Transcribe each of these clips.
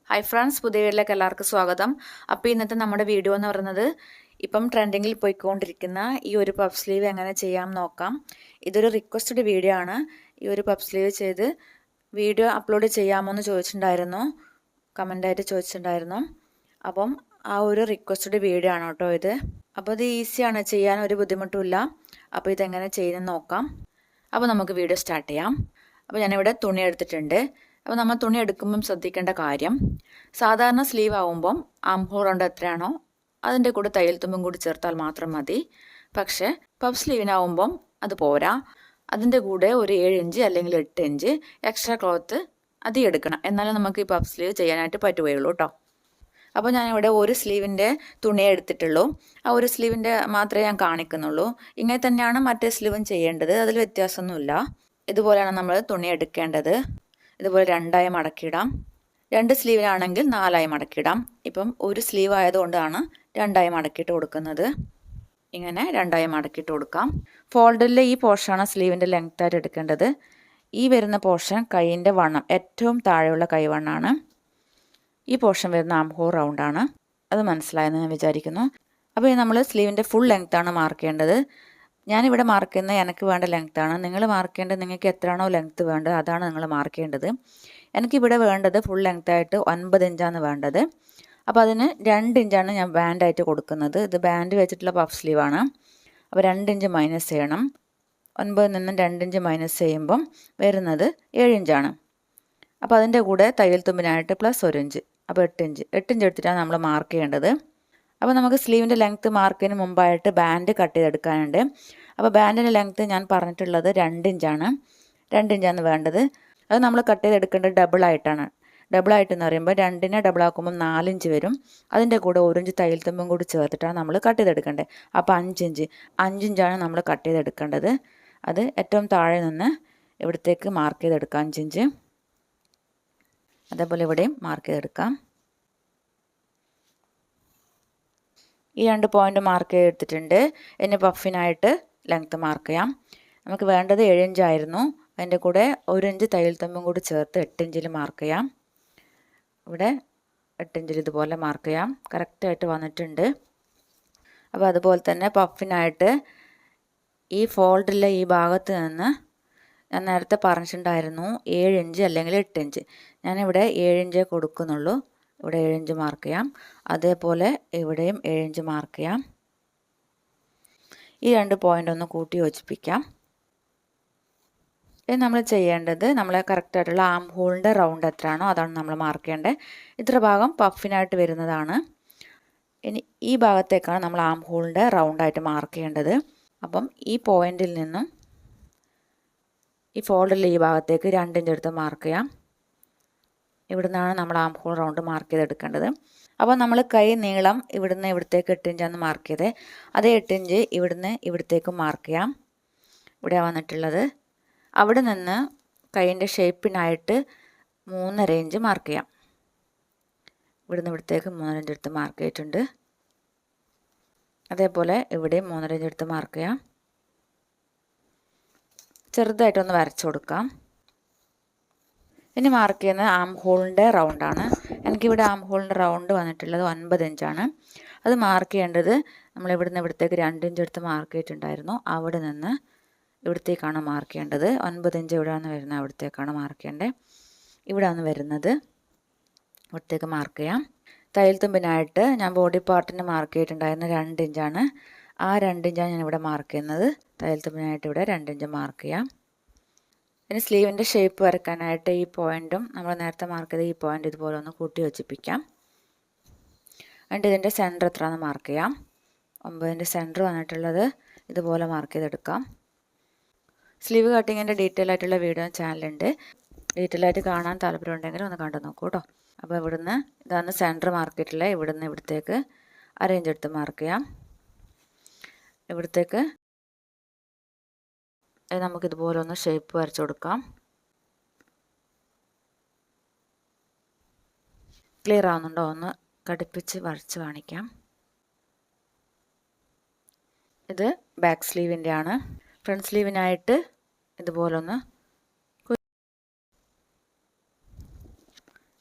Hi friends, പുതിയ വീഡിയോയിലേക്ക് എല്ലാവർക്കും സ്വാഗതം. അപ്പോൾ ഇന്നത്തെ നമ്മുടെ വീഡിയോ എന്ന് പറയുന്നത് ഇപ്പം ട്രെൻഡിങ്ങിൽ പോയിക്കൊണ്ടിരിക്കുന്ന ഈ ഒരു പഫ് സ്ലീവ് എങ്ങനെ ചെയ്യാം നോക്കാം. ഇതൊരു റിക്വസ്റ്റഡ് വീഡിയോ ആണ്. ഈ ഒരു പഫ് സ്ലീവ് ചെയ്ത് വീഡിയോ അപ്ലോഡ് ചെയ്യാമോ എന്ന് ചോദിച്ചിട്ടുണ്ടായിരുന്നു, കമൻ്റായിട്ട് ചോദിച്ചിട്ടുണ്ടായിരുന്നു. അപ്പം ആ ഒരു റിക്വസ്റ്റഡ് വീഡിയോ ആണ് കേട്ടോ ഇത്. അപ്പോൾ ഇത് ഈസിയാണ് ചെയ്യാൻ, ഒരു ബുദ്ധിമുട്ടുമില്ല. അപ്പോൾ ഇതെങ്ങനെ ചെയ്യുന്നത് നോക്കാം. അപ്പോൾ നമുക്ക് വീഡിയോ സ്റ്റാർട്ട് ചെയ്യാം. അപ്പോൾ ഞാനിവിടെ തുണി എടുത്തിട്ടുണ്ട്. അപ്പോൾ നമ്മൾ തുണി എടുക്കുമ്പം ശ്രദ്ധിക്കേണ്ട കാര്യം, സാധാരണ സ്ലീവ് ആവുമ്പം ആം ഹോൾ റൗണ്ട് എത്രയാണോ അതിൻ്റെ കൂടെ തയ്യൽ തുമ്പും കൂടി ചേർത്താൽ മാത്രം മതി. പക്ഷേ പഫ് സ്ലീവിനാവുമ്പം അത് പോരാ. അതിൻ്റെ കൂടെ ഒരു 7 ഇഞ്ച് അല്ലെങ്കിൽ 8 ഇഞ്ച് എക്സ്ട്രാ ക്ലോത്ത് അധികം എടുക്കണം. എന്നാലും നമുക്ക് ഈ പഫ് സ്ലീവ് ചെയ്യാനായിട്ട് പറ്റുകയുള്ളൂ കേട്ടോ. അപ്പോൾ ഞാനിവിടെ ഒരു സ്ലീവിൻ്റെ തുണിയെ എടുത്തിട്ടുള്ളൂ. ആ ഒരു സ്ലീവിൻ്റെ മാത്രമേ ഞാൻ കാണിക്കുന്നുള്ളൂ. ഇങ്ങനെ തന്നെയാണ് മറ്റേ സ്ലീവും ചെയ്യേണ്ടത്, അതിൽ വ്യത്യാസമൊന്നുമില്ല. ഇതുപോലെയാണ് നമ്മൾ തുണി എടുക്കേണ്ടത്. ഇതുപോലെ രണ്ടായി മടക്കിയിടാം. 2 സ്ലീവിനാണെങ്കിൽ 4ആയി മടക്കിയിടാം. ഇപ്പം ഒരു സ്ലീവ് ആയതുകൊണ്ടാണ് 2ആയി മടക്കിയിട്ട് കൊടുക്കുന്നത്. ഇങ്ങനെ 2ആയി മടക്കിയിട്ട് കൊടുക്കാം. ഫോൾഡിലെ ഈ പോർഷനാണ് സ്ലീവിൻ്റെ ലെങ്ത്തായിട്ട് എടുക്കേണ്ടത്. ഈ വരുന്ന പോർഷൻ കൈയിൻ്റെ വണ്ണം, ഏറ്റവും താഴെയുള്ള കൈവണ്ണാണ്. ഈ പോർഷൻ വരുന്ന ആം ഹോൾ റൗണ്ടാണ്. അത് മനസ്സിലായെന്ന് ഞാൻ വിചാരിക്കുന്നു. അപ്പോൾ നമ്മൾ സ്ലീവിൻ്റെ ഫുൾ ലെങ്ത്താണ് മാർക്ക് ചെയ്യേണ്ടത്. ഞാനിവിടെ മാർക്ക് ചെയ്യുന്നത് എനിക്ക് വേണ്ട ലെങ്ത്താണ്. നിങ്ങൾ മാർക്ക് ചെയ്യേണ്ടത് നിങ്ങൾക്ക് എത്രയാണോ ലെങ്ത്ത് വേണ്ടത് അതാണ് നിങ്ങൾ മാർക്ക് ചെയ്യേണ്ടത്. എനിക്കിവിടെ വേണ്ടത് ഫുൾ ലെങ്ത്തായിട്ട് 9 ഇഞ്ചാണ് വേണ്ടത്. അപ്പോൾ അതിന് 2 ഇഞ്ചാണ് ഞാൻ ബാൻഡായിട്ട് കൊടുക്കുന്നത്. ഇത് ബാൻഡ് വെച്ചിട്ടുള്ള പഫ് സ്ലീവാണ്. അപ്പോൾ 2 ഇഞ്ച് മൈനസ് ചെയ്യണം. 9 നിന്നും 2 ഇഞ്ച് മൈനസ് ചെയ്യുമ്പം വരുന്നത് 7 ഇഞ്ചാണ്. അപ്പോൾ അതിൻ്റെ കൂടെ തയ്യൽ തുമ്പിനായിട്ട് പ്ലസ് 1 ഇഞ്ച്, അപ്പോൾ 8 ഇഞ്ച് എടുത്തിട്ടാണ് നമ്മൾ മാർക്ക് ചെയ്യേണ്ടത്. അപ്പോൾ നമുക്ക് സ്ലീവിൻ്റെ ലെങ്ത്ത് മാർക്കിന് മുമ്പായിട്ട് ബാൻഡ് കട്ട് ചെയ്തെടുക്കാനുണ്ട്. അപ്പോൾ ബാൻഡിൻ്റെ ലെങ്ത്ത് ഞാൻ പറഞ്ഞിട്ടുള്ളത് 2 ഇഞ്ചാണ്. 2 ഇഞ്ചാണ് വേണ്ടത്. അത് നമ്മൾ കട്ട് ചെയ്തെടുക്കേണ്ടത് ഡബിളായിട്ടാണ്. ഡബിളായിട്ടെന്ന് പറയുമ്പോൾ 2നെ ഡബിളാക്കുമ്പോൾ 4 ഇഞ്ച് വരും. അതിൻ്റെ കൂടെ 1 ഇഞ്ച് തയ്യൽ തുമ്പും കൂടി ചേർത്തിട്ടാണ് നമ്മൾ കട്ട് ചെയ്തെടുക്കേണ്ടത്. അപ്പോൾ 5 ഇഞ്ചാണ് നമ്മൾ കട്ട് ചെയ്തെടുക്കേണ്ടത്. അത് ഏറ്റവും താഴെ നിന്ന് ഇവിടത്തേക്ക് മാർക്ക് ചെയ്തെടുക്കാം 5 ഇഞ്ച്. അതേപോലെ ഇവിടെയും മാർക്ക് ചെയ്തെടുക്കാം. ഈ 2 പോയിൻ്റ് മാർക്ക് ചെയ്തെടുത്തിട്ടുണ്ട്. ഇനി പഫിനായിട്ട് ലെങ്ത്ത് മാർക്ക് ചെയ്യാം. നമുക്ക് വേണ്ടത് 7 ഇഞ്ചായിരുന്നു. അതിൻ്റെ കൂടെ 1 ഇഞ്ച് തയ്യൽ തുമ്പും കൂടി ചേർത്ത് 8 ഇഞ്ചിൽ മാർക്ക് ചെയ്യാം. ഇവിടെ 8 ഇഞ്ചിൽ ഇതുപോലെ മാർക്ക് ചെയ്യാം. കറക്റ്റായിട്ട് വന്നിട്ടുണ്ട്. അപ്പോൾ അതുപോലെ തന്നെ പഫിനായിട്ട് ഈ ഫോൾഡിലെ ഈ ഭാഗത്ത് നിന്ന് ഞാൻ നേരത്തെ പറഞ്ഞിട്ടുണ്ടായിരുന്നു 7 ഇഞ്ച് അല്ലെങ്കിൽ 8 ഇഞ്ച്. ഞാനിവിടെ 7 ഇഞ്ചേ കൊടുക്കുന്നുള്ളൂ. ഇവിടെ 7 ഇഞ്ച് മാർക്ക് ചെയ്യാം. അതേപോലെ ഇവിടെയും 7 ഇഞ്ച് മാർക്ക് ചെയ്യാം. ഈ 2 പോയിൻ്റ് ഒന്ന് കൂട്ടി യോജിപ്പിക്കാം. ഇനി നമ്മൾ ചെയ്യേണ്ടത്, നമ്മളെ കറക്റ്റായിട്ടുള്ള ആം ഹോളിൻ്റെ റൗണ്ട് എത്രയാണോ അതാണ് നമ്മൾ മാർക്ക് ചെയ്യേണ്ടത്. ഇത്ര ഭാഗം പഫിനായിട്ട് വരുന്നതാണ്. ഇനി ഈ ഭാഗത്തേക്കാണ് നമ്മൾ ആം ഹോളിൻ്റെ റൗണ്ടായിട്ട് മാർക്ക് ചെയ്യേണ്ടത്. അപ്പം ഈ പോയിന്റിൽ നിന്നും ഈ ഫോൾഡിൽ ഈ ഭാഗത്തേക്ക് 2 ഇഞ്ച് എടുത്ത് മാർക്ക് ചെയ്യാം. ഇവിടുന്നാണ് നമ്മൾ ആം ഹോൾ റൗണ്ട് മാർക്ക് ചെയ്തെടുക്കേണ്ടത്. അപ്പോൾ നമ്മൾ കൈ നീളം ഇവിടുന്ന് ഇവിടത്തേക്ക് 8 ഇഞ്ചാണ് മാർക്ക് ചെയ്തത്. അതേ 8 ഇഞ്ച് ഇവിടുന്ന് ഇവിടത്തേക്ക് മാർക്ക് ചെയ്യാം. ഇവിടെ വന്നിട്ടുള്ളത്. അവിടെ നിന്ന് കൈയിൻ്റെ ഷേപ്പിനായിട്ട് 3.5 ഇഞ്ച് മാർക്ക് ചെയ്യാം. ഇവിടുന്ന് ഇവിടത്തേക്ക് 3.5 ഇഞ്ച് എടുത്ത് മാർക്ക് ചെയ്തിട്ടുണ്ട്. അതേപോലെ ഇവിടെയും 3.5 ഇഞ്ച് എടുത്ത് മാർക്ക് ചെയ്യാം. ചെറുതായിട്ടൊന്ന് വരച്ചു കൊടുക്കാം. ഇനി മാർക്ക് ചെയ്യുന്നത് ആം ഹോളിൻ്റെ റൗണ്ടാണ്. എനിക്കിവിടെ ആം ഹോളിൻ്റെ റൗണ്ട് വന്നിട്ടുള്ളത് 9 ഇഞ്ചാണ്. അത് മാർക്ക് ചെയ്യേണ്ടത് നമ്മൾ ഇവിടുന്ന് ഇവിടത്തേക്ക് 2 ഇഞ്ച് എടുത്ത് മാർക്ക് ചെയ്തിട്ടുണ്ടായിരുന്നു. അവിടെ നിന്ന് ഇവിടത്തേക്കാണ് മാർക്ക് ചെയ്യേണ്ടത്. 9 ഇഞ്ച് ഇവിടെയാണ് വരുന്നത്, അവിടത്തേക്കാണ് മാർക്ക് ചെയ്യേണ്ടത്. ഇവിടെയാണ് വരുന്നത്, ഇവിടത്തേക്ക് മാർക്ക് ചെയ്യാം. തയ്യൽ തുമ്പിനായിട്ട് ഞാൻ ബോഡി പാർട്ടിന് മാർക്ക് ചെയ്തിട്ടുണ്ടായിരുന്ന 2 ഇഞ്ചാണ്. ആ 2 ഇഞ്ചാണ് ഞാൻ ഇവിടെ മാർക്ക് ചെയ്യുന്നത്. തയ്യൽ തുമ്പിനായിട്ട് ഇവിടെ 2 ഇഞ്ച് മാർക്ക് ചെയ്യാം. ഇനി സ്ലീവിൻ്റെ ഷേപ്പ് വരയ്ക്കാനായിട്ട് ഈ പോയിൻറ്റും നമ്മൾ നേരത്തെ മാർക്ക് ചെയ്ത ഈ പോയിൻ്റ് ഇതുപോലെ ഒന്ന് കൂട്ടി യോജിപ്പിക്കാം. എന്നിട്ട് ഇതിൻ്റെ സെൻറ്റർ എത്രയാണെന്ന് മാർക്ക് ചെയ്യാം. 9ൻ്റെ സെൻറ്റർ വന്നിട്ടുള്ളത് ഇതുപോലെ മാർക്ക് ചെയ്തെടുക്കാം. സ്ലീവ് കട്ടിങ്ങിൻ്റെ ഡീറ്റെയിൽ ആയിട്ടുള്ള വീഡിയോ ചാനലുണ്ട്. ഡീറ്റെയിൽ ആയിട്ട് കാണാൻ താല്പര്യമുണ്ടെങ്കിൽ ഒന്ന് കണ്ടു നോക്കൂ കേട്ടോ. അപ്പോൾ ഇവിടുന്ന് ഇതാണ് സെൻറ്റർ മാർക്ക് ചെയ്തിട്ടുള്ളത്. ഇവിടുന്ന് ഇവിടത്തേക്ക് 1/2 ഇഞ്ച് എടുത്ത് മാർക്ക് ചെയ്യാം. ഇവിടത്തേക്ക് നമുക്കിതുപോലെ ഒന്ന് ഷേപ്പ് വരച്ചു കൊടുക്കാം. ക്ലിയർ ആവുന്നുണ്ടോ? ഒന്ന് കടുപ്പിച്ച് വരച്ച് കാണിക്കാം. ഇത് ബാക്ക് സ്ലീവിൻ്റെ ആണ്. ഫ്രണ്ട് സ്ലീവിനായിട്ട് ഇതുപോലെ ഒന്ന്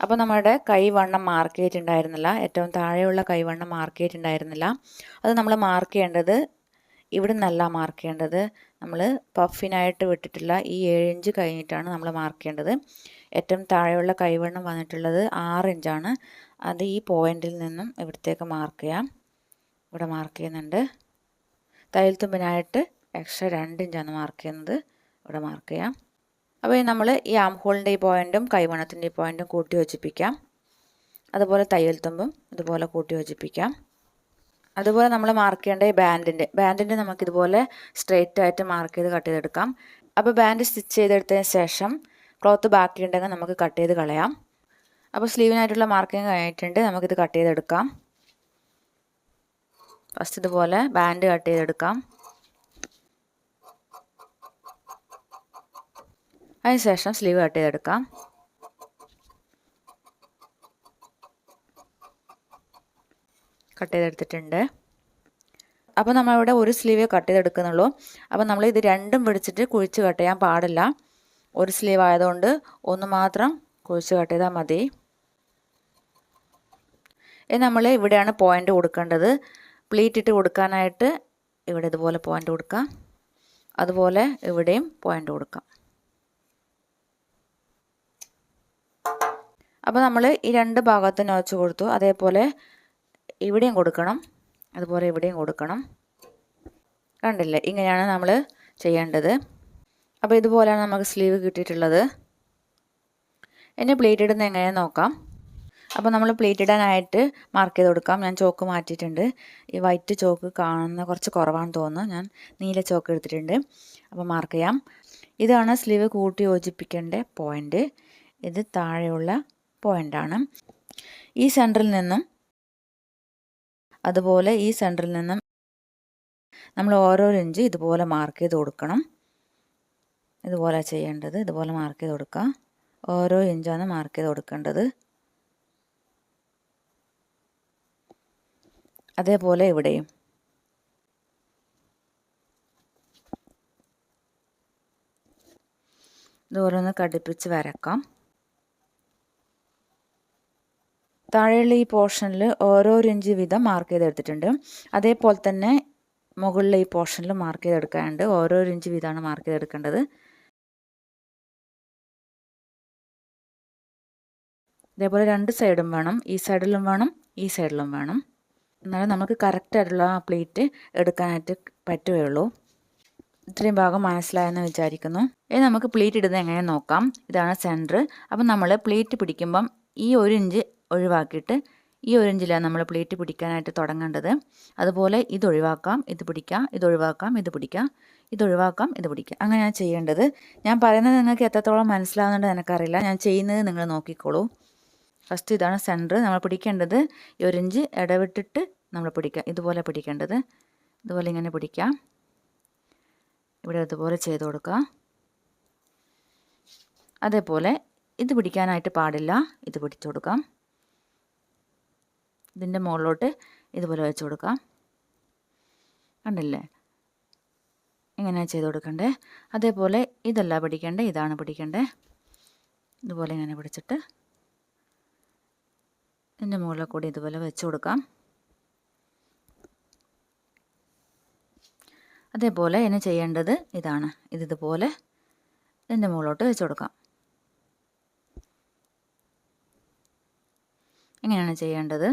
അപ്പോൾ നമ്മുടെ കൈവണ്ണം മാർക്ക് ചെയ്തിട്ടുണ്ടായിരുന്നില്ല, ഏറ്റവും താഴെയുള്ള കൈവണ്ണം മാർക്ക് ചെയ്തിട്ടുണ്ടായിരുന്നില്ല. അത് നമ്മൾ മാർക്ക് ചെയ്യേണ്ടത് ഇവിടെ നിന്നല്ല മാർക്ക് ചെയ്യേണ്ടത്, നമ്മൾ പഫിനായിട്ട് വിട്ടിട്ടുള്ള ഈ 7 ഇഞ്ച് കഴിഞ്ഞിട്ടാണ് നമ്മൾ മാർക്ക് ചെയ്യേണ്ടത്. ഏറ്റവും താഴെയുള്ള കൈവണ്ണം വന്നിട്ടുള്ളത് 6 ഇഞ്ചാണ്. അത് ഈ പോയിന്റിൽ നിന്നും ഇവിടത്തേക്ക് മാർക്ക് ചെയ്യാം. ഇവിടെ മാർക്ക് ചെയ്യുന്നുണ്ട്. തയ്യൽ തുമ്പിനായിട്ട് എക്സ്ട്രാ 2 ഇഞ്ചാണ് മാർക്ക് ചെയ്യുന്നത്. ഇവിടെ മാർക്ക് ചെയ്യാം. അപ്പോൾ നമ്മൾ ഈ ആം ഹോളിൻ്റെ ഈ പോയിൻറ്റും കൈവണ്ണത്തിൻ്റെ ഈ പോയിൻറ്റും കൂട്ടി യോജിപ്പിക്കാം. അതുപോലെ തയ്യൽ തുമ്പും ഇതുപോലെ കൂട്ടി യോജിപ്പിക്കാം. അതുപോലെ നമ്മൾ മാർക്ക് ചെയ്യേണ്ട ഈ ബാൻഡിൻ്റെ നമുക്കിതുപോലെ സ്ട്രെയിറ്റ് ആയിട്ട് മാർക്ക് ചെയ്ത് കട്ട് ചെയ്തെടുക്കാം. അപ്പോൾ ബാൻഡ് സ്റ്റിച്ച് ചെയ്തെടുത്തതിന് ശേഷം ക്ലോത്ത് ബാക്കിയുണ്ടെങ്കിൽ നമുക്ക് കട്ട് ചെയ്ത് കളയാം. അപ്പോൾ സ്ലീവിനായിട്ടുള്ള മാർക്കിങ് കഴിഞ്ഞിട്ടുണ്ട്. നമുക്കിത് കട്ട് ചെയ്തെടുക്കാം. ഫസ്റ്റ് ഇതുപോലെ ബാൻഡ് കട്ട് ചെയ്തെടുക്കാം. അതിനുശേഷം സ്ലീവ് കട്ട് ചെയ്തെടുക്കാം. കട്ട് ചെയ്തെടുത്തിട്ടുണ്ട്. അപ്പോൾ നമ്മളിവിടെ ഒരു സ്ലീവേ കട്ട് ചെയ്തെടുക്കുന്നുള്ളൂ. അപ്പോൾ നമ്മൾ ഇത് രണ്ടും പിടിച്ചിട്ട് കുഴിച്ച് കട്ട് ചെയ്യാൻ പാടില്ല. ഒരു സ്ലീവ് ആയതുകൊണ്ട് ഒന്ന് മാത്രം കുഴിച്ച് കട്ട് ചെയ്താൽ മതി. ഇനി നമ്മൾ ഇവിടെയാണ് പോയിൻ്റ് കൊടുക്കേണ്ടത്. പ്ലീറ്റ് ഇട്ട് കൊടുക്കാനായിട്ട് ഇവിടെ ഇതുപോലെ പോയിൻ്റ് കൊടുക്കാം. അതുപോലെ ഇവിടെയും പോയിൻ്റ് കൊടുക്കാം. അപ്പോൾ നമ്മൾ ഈ രണ്ട് ഭാഗത്തും നോച്ച് കൊടുത്തു. അതേപോലെ ഇവിടെയും കൊടുക്കണം, അതുപോലെ ഇവിടെയും കൊടുക്കണം. കണ്ടില്ലേ, ഇങ്ങനെയാണ് നമ്മൾ ചെയ്യേണ്ടത്. അപ്പോൾ ഇതുപോലെയാണ് നമുക്ക് സ്ലീവ് കിട്ടിയിട്ടുള്ളത്. ഇനി പ്ലേറ്റ് ഇടുന്നത് എങ്ങനെയാണെന്ന് നോക്കാം. അപ്പോൾ നമ്മൾ പ്ലേറ്റ് ഇടാനായിട്ട് മാർക്ക് ചെയ്ത് കൊടുക്കാം. ഞാൻ ചോക്ക് മാറ്റിയിട്ടുണ്ട്. ഈ വൈറ്റ് ചോക്ക് കാണുന്ന കുറച്ച് കുറവാണെന്ന് തോന്നുന്നു. ഞാൻ നീല ചോക്ക് എടുത്തിട്ടുണ്ട്. അപ്പോൾ മാർക്ക് ചെയ്യാം. ഇതാണ് സ്ലീവ് കൂട്ടി യോജിപ്പിക്കേണ്ട പോയിൻ്റ്. ഇത് താഴെയുള്ള പോയിൻ്റാണ്. ഈ സെൻറ്ററിൽ നിന്നും അതുപോലെ ഈ സെൻറ്ററിൽ നിന്നും നമ്മൾ ഓരോ ഇഞ്ച് ഇതുപോലെ മാർക്ക് ചെയ്ത് കൊടുക്കണം. ഇതുപോലെ ചെയ്യേണ്ടത്. ഇതുപോലെ മാർക്ക് ചെയ്ത് കൊടുക്കുക. ഓരോ ഇഞ്ചാണ് മാർക്ക് ചെയ്ത് കൊടുക്കേണ്ടത്. അതേപോലെ ഇവിടെയും. ഇതുപോലെ ഒന്ന് കടുപ്പിച്ച് വരക്കാം. താഴെയുള്ള ഈ പോർഷനിൽ ഓരോ ഇഞ്ച് വീതം മാർക്ക് ചെയ്തെടുത്തിട്ടുണ്ട്. അതേപോലെ തന്നെ മുകളിലെ ഈ പോർഷനിൽ മാർക്ക് ചെയ്തെടുക്കാനുണ്ട്. ഓരോ ഇഞ്ച് വീതമാണ് മാർക്ക് ചെയ്തെടുക്കേണ്ടത്. ഇതേപോലെ രണ്ട് സൈഡും വേണം. ഈ സൈഡിലും വേണം, ഈ സൈഡിലും വേണം. എന്നാലും നമുക്ക് കറക്റ്റായിട്ടുള്ള ആ പ്ലേറ്റ് എടുക്കാനായിട്ട് പറ്റുകയുള്ളൂ. ഇത്രയും ഭാഗം മനസ്സിലായെന്ന് വിചാരിക്കുന്നു. ഇനി നമുക്ക് പ്ലേറ്റ് ഇടുന്നത് എങ്ങനെയാണെന്ന് നോക്കാം. ഇതാണ് സെൻറ്റർ. അപ്പം നമ്മൾ പ്ലേറ്റ് പിടിക്കുമ്പം ഈ 1 ഇഞ്ച് ഒഴിവാക്കിയിട്ട് ഈ 1 ഇഞ്ചിലാണ് നമ്മൾ പ്ലേറ്റ് പിടിക്കാനായിട്ട് തുടങ്ങേണ്ടത്. അതുപോലെ ഇത് ഒഴിവാക്കാം, ഇത് പിടിക്കാം, ഇത് ഒഴിവാക്കാം, ഇത് പിടിക്കാം, ഇത് ഒഴിവാക്കാം, ഇത് പിടിക്കാം. അങ്ങനെയാണ് ചെയ്യേണ്ടത്. ഞാൻ പറയുന്നത് നിങ്ങൾക്ക് എത്രത്തോളം മനസ്സിലാവുന്നുണ്ട് എനിക്കറിയില്ല. ഞാൻ ചെയ്യുന്നത് നിങ്ങൾ നോക്കിക്കോളൂ. ഫസ്റ്റ് ഇതാണ് സെൻറ്റർ. നമ്മൾ പിടിക്കേണ്ടത് ഈ 1 ഇഞ്ച് ഇടവിട്ടിട്ട് നമ്മൾ പിടിക്കാം. ഇതുപോലെ പിടിക്കേണ്ടത്. ഇതുപോലെ ഇങ്ങനെ പിടിക്കാം. ഇവിടെ ഇതുപോലെ ചെയ്ത് കൊടുക്കുക. അതേപോലെ ഇത് പിടിക്കാനായിട്ട് പാടില്ല. ഇത് പിടിച്ചു കൊടുക്കാം. ഇതിൻ്റെ മുകളിലോട്ട് ഇതുപോലെ വെച്ച് കൊടുക്കാം. കണ്ടില്ലേ, ഇങ്ങനെ ചെയ്ത് കൊടുക്കണ്ടേ. അതേപോലെ ഇതല്ല പിടിക്കേണ്ടത്, ഇതാണ് പിടിക്കേണ്ടത്. ഇതുപോലെ ഇങ്ങനെ പിടിച്ചിട്ട് ഇതിൻ്റെ മുകളിൽ കൂടി ഇതുപോലെ വെച്ച് കൊടുക്കാം. അതേപോലെ ഇനി ചെയ്യേണ്ടത് ഇതാണ്. ഇതുപോലെ ഇതിൻ്റെ മുകളിലോട്ട് വെച്ച് കൊടുക്കാം. ഇങ്ങനെയാണ് ചെയ്യേണ്ടത്.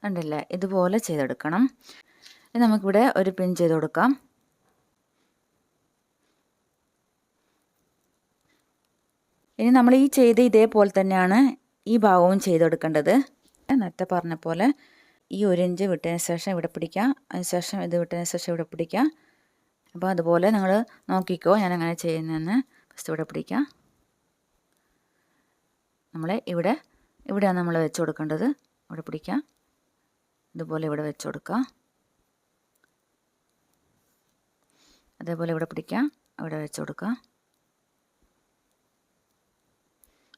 കണ്ടില്ലേ, ഇതുപോലെ ചെയ്തെടുക്കണം. ഇനി നമുക്കിവിടെ ഒരു പിൻ ചെയ്ത് കൊടുക്കാം. ഇനി നമ്മൾ ഈ ചെയ്ത് ഇതേപോലെ തന്നെയാണ് ഈ ഭാഗവും ചെയ്തെടുക്കേണ്ടത്. നേരത്തെ പറഞ്ഞ പോലെ ഈ 1 ഇഞ്ച് വിട്ടതിന് ശേഷം ഇവിടെ പിടിക്കാം. അതിനുശേഷം ഇത് വിട്ടതിന് ശേഷം ഇവിടെ പിടിക്കാം. അപ്പോൾ അതുപോലെ നിങ്ങൾ നോക്കിക്കോ ഞാൻ അങ്ങനെ ചെയ്യുന്നതെന്ന്. ഫസ്റ്റ് ഇവിടെ പിടിക്കാം. ഇവിടെയാണ് നമ്മൾ വെച്ച് കൊടുക്കേണ്ടത്. ഇവിടെ പിടിക്കാം. ഇതുപോലെ ഇവിടെ വെച്ച് കൊടുക്കുക. അതേപോലെ ഇവിടെ പിടിക്കാം. ഇവിടെ വെച്ച് കൊടുക്കുക.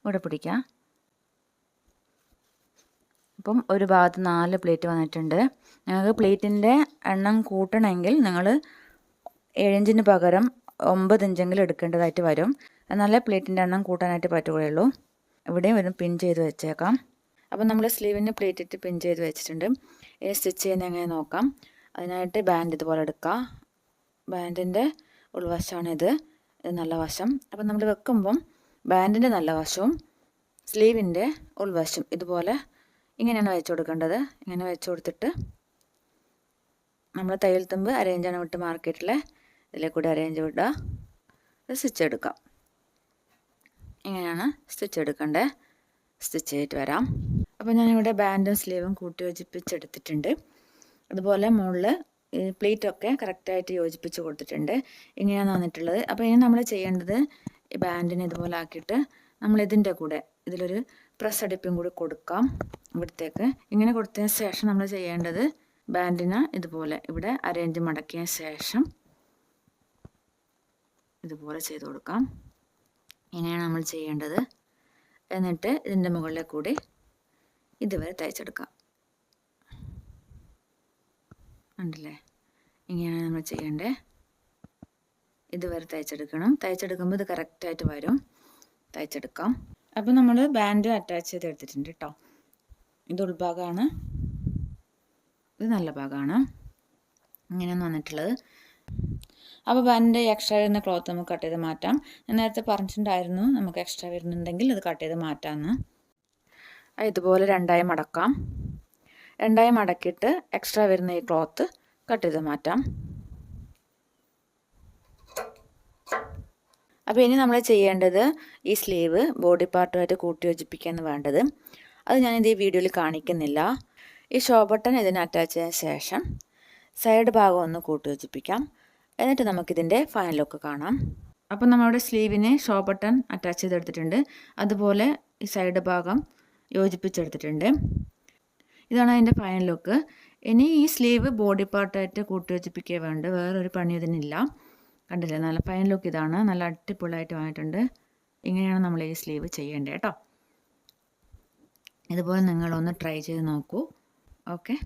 ഇവിടെ പിടിക്കാം. അപ്പം ഒരു ഭാഗത്ത് 4 പ്ലേറ്റ് വന്നിട്ടുണ്ട്. നിങ്ങൾക്ക് പ്ലേറ്റിൻ്റെ എണ്ണം കൂട്ടണമെങ്കിൽ നിങ്ങൾ 7 ഇഞ്ചിന് പകരം 9 ഇഞ്ചെങ്കിലും എടുക്കേണ്ടതായിട്ട് വരും. എന്നാലേ പ്ലേറ്റിൻ്റെ എണ്ണം കൂട്ടാനായിട്ട് പറ്റുകയുള്ളൂ. ഇവിടെയും ഒരു പിൻ ചെയ്ത് വെച്ചേക്കാം. അപ്പോൾ നമ്മൾ സ്ലീവിന് പ്ലേറ്റ് ഇട്ട് പിൻ ചെയ്ത് വെച്ചിട്ടുണ്ട്. ഇനി സ്റ്റിച്ച് ചെയ്യുന്ന എങ്ങനെ നോക്കാം. അതിനായിട്ട് ബാൻഡ് ഇതുപോലെ എടുക്കുക. ബാൻഡിൻ്റെ ഉൾവശമാണിത്, ഇത് നല്ല വശം. അപ്പം നമ്മൾ വെക്കുമ്പം ബാൻഡിൻ്റെ നല്ല വശവും സ്ലീവിൻ്റെ ഉൾവശം ഇതുപോലെ ഇങ്ങനെയാണ് വെച്ച് കൊടുക്കേണ്ടത്. ഇങ്ങനെ വെച്ച് കൊടുത്തിട്ട് നമ്മൾ തയ്യൽ തുമ്പ് അരേഞ്ചാണ് വിട്ട് മാർക്കറ്റിൽ ഇതിലെ കൂടി അരേഞ്ച് വിടുക. സ്റ്റിച്ച് എടുക്കാം. ഇങ്ങനെയാണ് സ്റ്റിച്ച് എടുക്കേണ്ടത്. സ്റ്റിച്ച് ചെയ്തിട്ട് വരാം. അപ്പോൾ ഞാനിവിടെ ബാൻഡും സ്ലീവും കൂട്ടി യോജിപ്പിച്ചെടുത്തിട്ടുണ്ട്. അതുപോലെ മുകളിൽ ഈ പ്ലേറ്റൊക്കെ കറക്റ്റായിട്ട് യോജിപ്പിച്ച് കൊടുത്തിട്ടുണ്ട്. ഇങ്ങനെയാണ് വന്നിട്ടുള്ളത്. അപ്പോൾ ഇനി നമ്മൾ ചെയ്യേണ്ടത് ഈ ബാൻഡിനെ ഇതുപോലെ ആക്കിയിട്ട് നമ്മളിതിൻ്റെ കൂടെ ഇതിലൊരു പ്രസ് അടിപ്പും കൂടി കൊടുക്കാം ഇവിടത്തേക്ക്. ഇങ്ങനെ കൊടുത്തതിന് ശേഷം നമ്മൾ ചെയ്യേണ്ടത് ബാൻഡിന് ഇതുപോലെ ഇവിടെ അരേഞ്ച് മടക്കിയ ശേഷം ഇതുപോലെ ചെയ്ത് കൊടുക്കാം. ഇങ്ങനെയാണ് നമ്മൾ ചെയ്യേണ്ടത്. എന്നിട്ട് ഇതിൻ്റെ മുകളിൽ കൂടി ഇതുവരെ തയ്ച്ചെടുക്കാം. ഉണ്ടല്ലേ, ഇങ്ങനെയാണ് നമ്മൾ ചെയ്യേണ്ടത്. ഇതുവരെ തയ്ച്ചെടുക്കണം. തയ്ച്ചെടുക്കുമ്പോൾ ഇത് കറക്റ്റായിട്ട് വരും. തയ്ച്ചെടുക്കാം. അപ്പോൾ നമ്മൾ ബാൻഡ് അറ്റാച്ച് ചെയ്ത് എടുത്തിട്ടുണ്ട് കേട്ടോ. ഇത് ഉൾഭാഗമാണ്, ഇത് നല്ല ഭാഗമാണ്. ഇങ്ങനെയാണ് വന്നിട്ടുള്ളത്. അപ്പോൾ ബാൻഡിൻ്റെ എക്സ്ട്രാ വരുന്ന ക്ലോത്ത് നമുക്ക് കട്ട് ചെയ്ത് മാറ്റാം. ഞാൻ നേരത്തെ പറഞ്ഞിട്ടുണ്ടായിരുന്നു നമുക്ക് എക്സ്ട്രാ വരുന്നുണ്ടെങ്കിൽ അത് കട്ട് ചെയ്ത് മാറ്റാമെന്ന്. ഇതുപോലെ രണ്ടായി മടക്കാം. രണ്ടായി മടക്കിയിട്ട് എക്സ്ട്രാ വരുന്ന ഈ ക്ലോത്ത് കട്ട് ചെയ്ത് മാറ്റാം. അപ്പോൾ ഇനി നമ്മൾ ചെയ്യേണ്ടത് ഈ സ്ലീവ് ബോഡി പാർട്ടുമായിട്ട് കൂട്ടി യോജിപ്പിക്കുകയാണ് വേണ്ടത്. അത് ഞാനിത് ഈ വീഡിയോയിൽ കാണിക്കുന്നില്ല. ഈ ഷോ ബട്ടൺ ഇതിന് അറ്റാച്ച് ചെയ്ത ശേഷം സൈഡ് ഭാഗം ഒന്ന് കൂട്ടി യോജിപ്പിക്കാം. എന്നിട്ട് നമുക്കിതിൻ്റെ ഫൈനൽ ലുക്ക് കാണാം. അപ്പോൾ നമ്മളുടെ സ്ലീവിന് ഷോ ബട്ടൺ അറ്റാച്ച് ചെയ്തെടുത്തിട്ടുണ്ട്. അതുപോലെ ഈ സൈഡ് ഭാഗം യോജിപ്പിച്ചെടുത്തിട്ടുണ്ട്. ഇതാണ് അതിൻ്റെ ഫൈനൽ ലുക്ക്. ഇനി ഈ സ്ലീവ് ബോഡി പാർട്ടായിട്ട് കൂട്ടി യോജിപ്പിക്കുക വേണ്ട, വേറൊരു പണി ഇതിനില്ല. കണ്ടില്ലേ, നല്ല ഫൈനൽ ലുക്ക് ഇതാണ്. നല്ല അടിപൊളിയായിട്ട് വന്നിട്ടുണ്ട്. ഇങ്ങനെയാണ് നമ്മൾ ഈ സ്ലീവ് ചെയ്യേണ്ടത് കേട്ടോ. ഇതുപോലെ നിങ്ങളൊന്ന് ട്രൈ ചെയ്ത് നോക്കൂ. ഓക്കെ.